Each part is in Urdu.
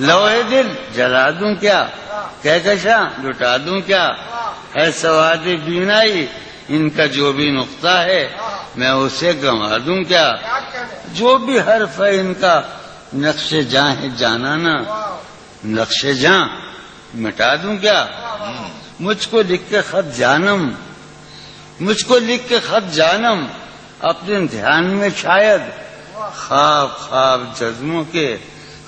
لوہے دل جلا دوں کیا، کہکشاں لٹا دوں کیا، ہے سواد بینائی ان کا جو بھی نقطہ ہے میں اسے گنوا دوں کیا، جو بھی حرف ہے ان کا نقش جاں ہے جانانا، نقش جاں مٹا دوں کیا، مجھ کو لکھ کے خط جانم، مجھ کو لکھ کے خط جانم اپنے دھیان میں شاید، خواب خواب جذبوں کے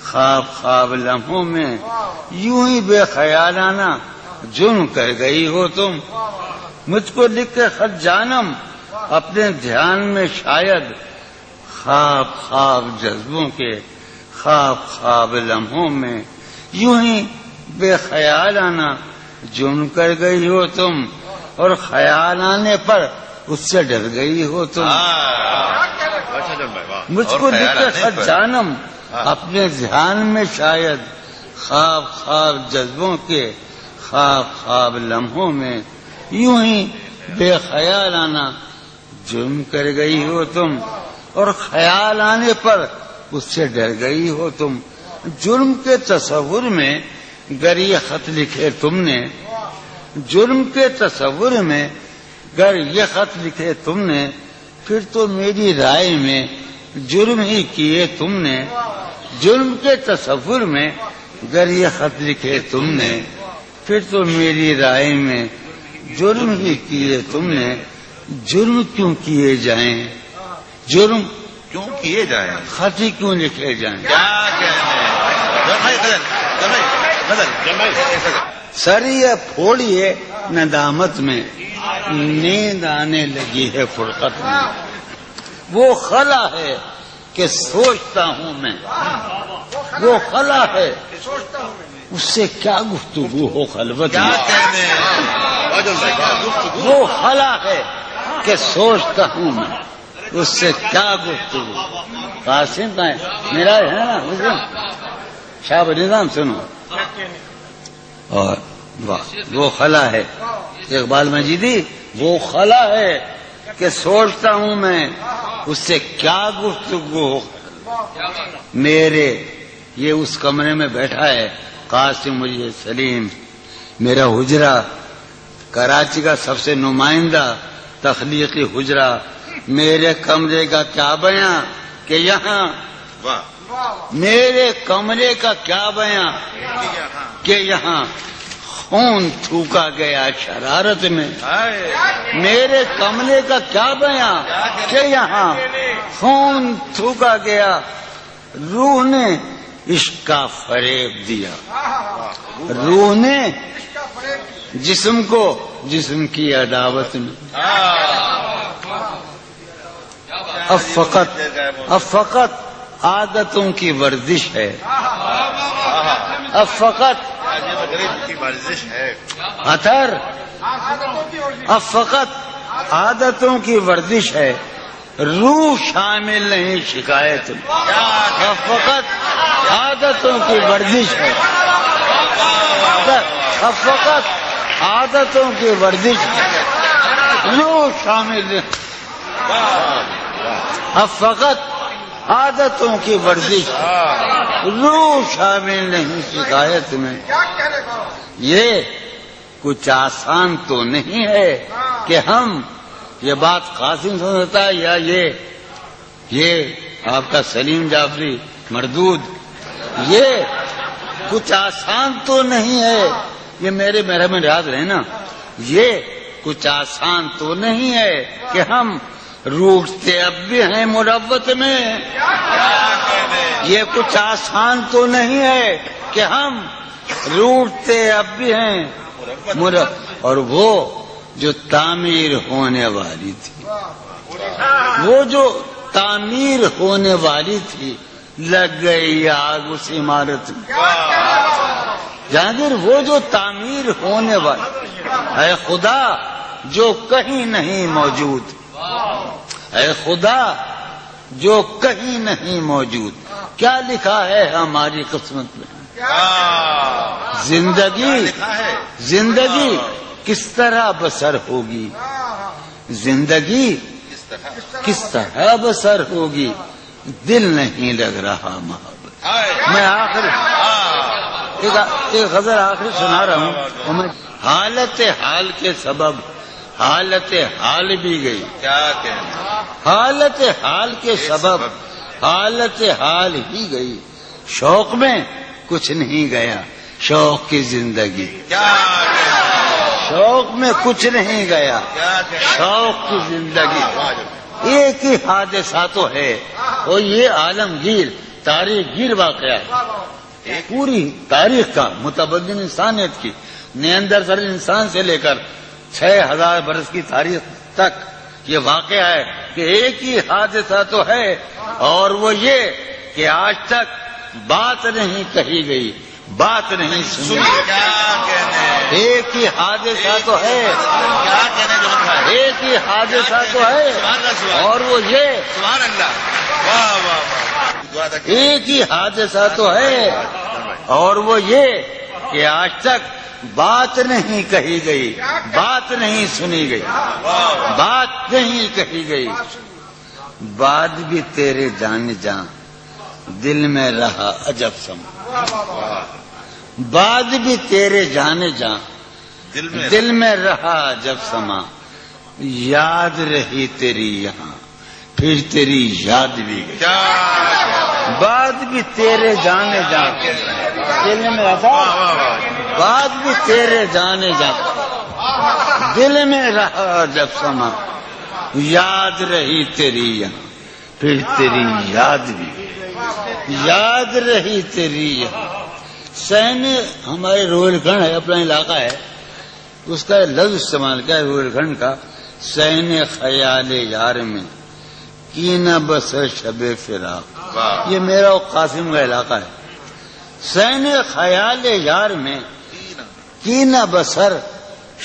خواب خواب لمحوں میں یوں ہی بے خیالانہ جرم کر گئی ہو تم، مجھ کو لکھ کے خط جانم اپنے دھیان میں شاید، خواب خواب جذبوں کے خواب خواب لمحوں میں یوں ہی بے خیالانہ جرم کر گئی ہو تم، اور خیال آنے پر اس سے ڈر گئی ہو تم، مجھ کو لکھ کے خط جانم اپنے ذہن میں شاید، خواب خواب جذبوں کے خواب خواب لمحوں میں یوں ہی بے خیالانہ جرم کر گئی ہو تم، اور خیال آنے پر اس سے ڈر گئی ہو تم، جرم کے تصور میں گر یہ خط لکھے تم نے، جرم کے تصور میں گر یہ خط لکھے تم نے، پھر تو میری رائے میں جرم ہی کیے تم نے، جرم کے تصور میں گر یہ خط لکھے تم نے، پھر تو میری رائے میں جرم ہی کیے تم نے، جرم کیوں کیے جائیں، جرم کیوں کیے جائیں، خط ہی کیوں لکھے جائیں، سر یہ پھوڑیے ندامت میں نیند آنے لگی ہے فرقت میں، وہ خلا ہے کہ سوچتا ہوں میں، وہ خلا ہے اس سے کیا گفتگو ہو خلوت میں، وہ خلا ہے کہ سوچتا ہوں میں اس سے کیا گفتگو، قاسم کا ہے میرا ہے نا شاہ نظام سنو، اور وہ خلا ہے اقبال مجیدی، وہ خلا ہے کہ سوچتا ہوں میں اس سے کیا گفتگو ہو، میرے یہ اس کمرے میں بیٹھا ہے قاسم مجھے سلیم، میرا حجرہ کراچی کا سب سے نمائندہ تخلیقی حجرہ، میرے کمرے کا کیا بیاں کہ یہاں، میرے کمرے کا کیا بیاں کہ یہاں خون تھوکا گیا شرارت میں، میرے کمرے کا کیا بیاں کہ یہاں خون تھوکا گیا، روح نے عشق کا فریب دیا، روح نے جسم کو جسم کی عداوت میں، اب فقط عادتوں کی ورزش ہے، اب فقط اتھر، اب فقط عادتوں کی ورزش ہے، روح شامل نہیں شکایت میں، اب فقط عادتوں کی ورزش ہے، اب فقط عادتوں کی ورزش ہے، روح شامل نہیں، اب فقط عادتوں کی ورزش، روح شامل نہیں شکایت میں، یہ کچھ آسان تو نہیں ہے کہ ہم، یہ بات قاسم سمجھتا ہے یا یہ آپ کا سلیم جعفری مردود، یہ کچھ آسان تو نہیں ہے، یہ میرے محرم یاد رہے نا، یہ کچھ آسان تو نہیں ہے کہ ہم روٹتے اب بھی ہیں مروت میں، یہ کچھ آسان تو نہیں ہے کہ ہم روٹتے اب بھی ہیں اور وہ جو تعمیر ہونے والی تھی، وہ جو تعمیر ہونے والی تھی لگ گئی آگ اس عمارت میں، جہانگیر وہ جو تعمیر ہونے والی، اے خدا جو کہیں نہیں موجود، اے خدا جو کہیں نہیں موجود، کیا لکھا ہے ہماری قسمت میں، زندگی کس طرح بسر ہوگی، زندگی کس طرح بسر ہوگی، دل نہیں لگ رہا محبت، میں آخر ایک غزل آخری سنا رہا ہوں. حالت حال کے سبب حالت حال بھی گئی. کیا کہنا. حالت حال کے سبب حالت حال ہی گئی. شوق میں کچھ نہیں گیا شوق کی زندگی. کیا کہنا. شوق میں کچھ نہیں گیا کیا کہنا. شوق کی زندگی. ایک ہی حادثہ تو ہے اور یہ عالمگیر تاریخ گیر واقعہ ہے. پوری تاریخ کا متبدل انسانیت کی نیاندرتال انسان سے لے کر 6000 برس کی تاریخ تک یہ واقعہ ہے کہ ایک ہی حادثہ تو ہے اور وہ یہ کہ آج تک بات نہیں کہی گئی بات نہیں سنی. کیا کہنے. ایک ہی حادثہ تو ہے کیا کہنے جو بھائی. ایک ہی حادثہ تو ہے اور وہ یہ سبحان اللہ. واہ واہ واہ. ایک ہی حادثہ تو ہے اور وہ یہ کہ آج تک بات نہیں کہی گئی بات نہیں سنی گئی بات نہیں کہی گئی. بات بھی تیرے جان جان دل میں رہا عجب سما. بات بھی تیرے جانے جان دل میں رہا عجب سما. یاد رہی تیری یہاں پھر تیری یاد بھی گئی. بات بھی تیرے جانے جان دل میں رہا بات بھی تیرے جانے جان دل میں رہا جب سما. یاد رہی تیری یہاں پھر تیری یاد بھی یاد رہی تیری یہاں. سین ہمارے روہیل کھنڈ ہے اپنا علاقہ ہے اس کا لفظ استعمال کیا ہے روہیل کھنڈ کا. سین خیال یار میں کی نہ بس شب فراق. یہ میرا اور قاسم کا علاقہ ہے. سین خیال یار میں کی نہ بسر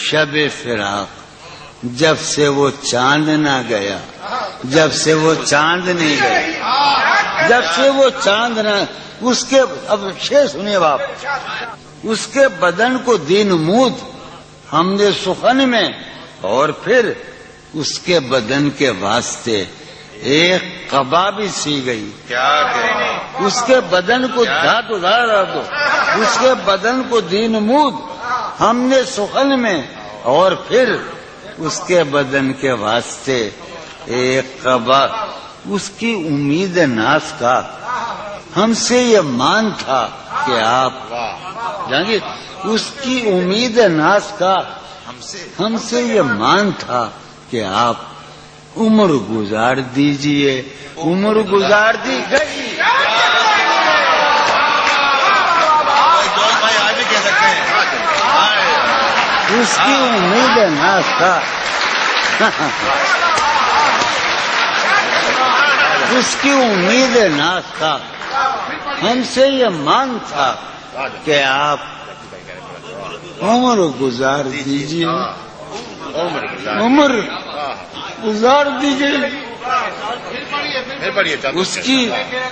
شب فراق. جب سے وہ چاند نہ گیا جب سے وہ چاند نہیں گیا جب سے وہ چاند نہ اس کے اب شعر سنیے باپ. اس کے بدن کو دین مود ہم نے سخن میں اور پھر اس کے بدن کے واسطے ایک قبا بھی سی گئی. کیا کہنے. اس کے بدن کو دھات ادھار دو اس کے بدن کو دین مود ہم نے سخن میں اور پھر اس کے بدن کے واسطے ایک قبا. اس کی امید ناز کا ہم سے یہ مان تھا کہ آپ جانگی اس کی امید ناز کا ہم سے یہ مان تھا کہ آپ عمر گزار دیجئے. عمر گزار دی گئی. بھائی آج بھی کہہ سکتے ہیں. اس کی امید ناز تھا اس کی امید ناز تھا ہم سے یہ مان تھا کہ آپ عمر گزار دیجئے. عمر گزار دیجئے. اس کی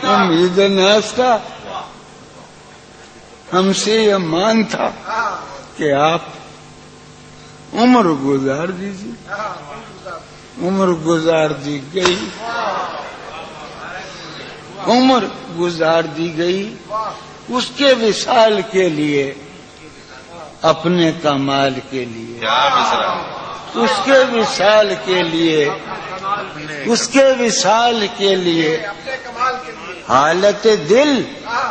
امید ناز تھا ہم سے یہ مان تھا کہ آپ عمر گزار دیجیے. عمر گزار دی گئی عمر گزار دی گئی. اس کے وصال کے لیے اپنے کمال کے لیے اس کے وصال کے لیے اس کے وصال کے لیے حالت دل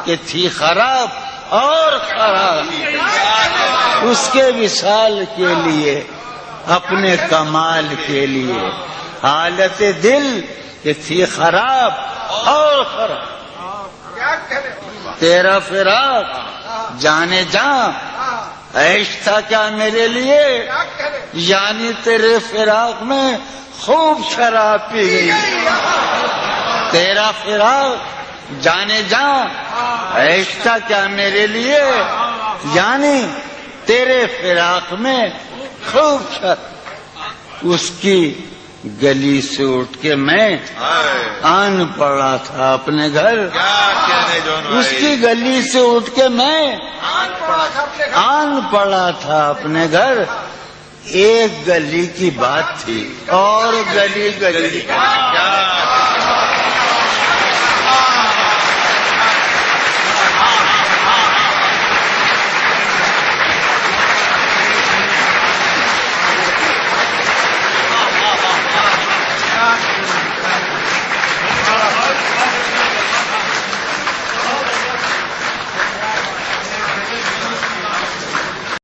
کہ تھی خراب اور خراب. اس کے وصال کے لیے اپنے کمال کے لیے حالت دل کہ تھی خراب اور خراب. تیرا فراق جانے جاں عیش تھا کیا میرے لیے یعنی تیرے فراق میں خوب شراب پی گئی. تیرا فراق جانے جاں عیش تھا کیا میرے لیے یعنی تیرے فراق میں خوب شراب. اس کی گلی سے اٹھ کے میں آن پڑا تھا اپنے گھر. اس کی گلی سے اٹھ کے میں آن پڑا تھا اپنے گھر. ایک گلی کی بات تھی اور گلی گلی